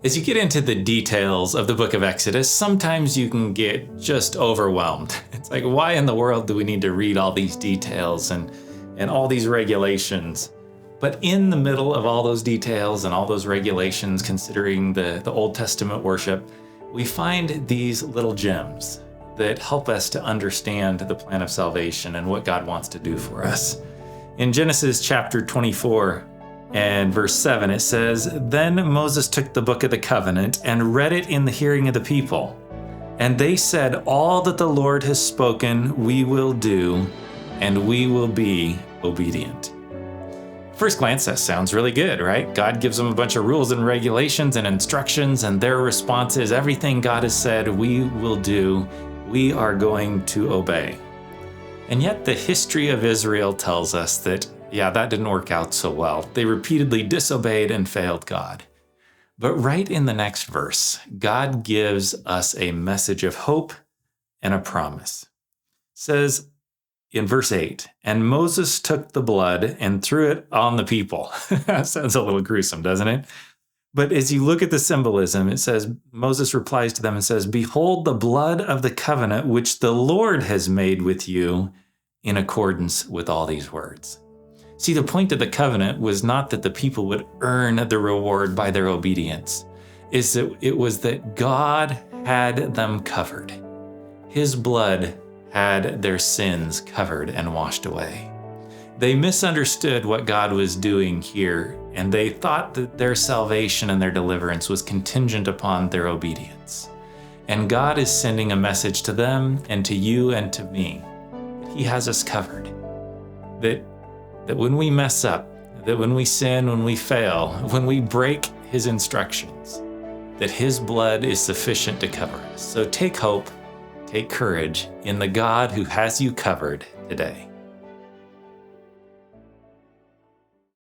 As you get into the details of the book of Exodus, sometimes you can get just overwhelmed. It's like, why in the world do we need to read all these details and all these regulations? But in the middle of all those details and all those regulations, considering the Old Testament worship, we find these little gems that help us to understand the plan of salvation and what God wants to do for us. In Genesis chapter 24, and verse 7, it says, "Then Moses took the book of the covenant and read it in the hearing of the people. And they said, 'All that the Lord has spoken, we will do, and we will be obedient.'" First glance, that sounds really good, right? God gives them a bunch of rules and regulations and instructions, and their response is, everything God has said, we will do. We are going to obey. And yet the history of Israel tells us that that didn't work out so well. They repeatedly disobeyed and failed God. But right in the next verse, God gives us a message of hope and a promise. It says in verse 8, "And Moses took the blood and threw it on the people." That sounds a little gruesome, doesn't it? But as you look at the symbolism, it says, Moses replies to them and says, "Behold the blood of the covenant which the Lord has made with you in accordance with all these words." See, the point of the covenant was not that the people would earn the reward by their obedience. It was that God had them covered. His blood had their sins covered and washed away. They misunderstood what God was doing here, and they thought that their salvation and their deliverance was contingent upon their obedience. And God is sending a message to them and to you and to me. He has us covered. That when we mess up, that when we sin, when we fail, when we break his instructions, that his blood is sufficient to cover us. So take hope, take courage in the God who has you covered today.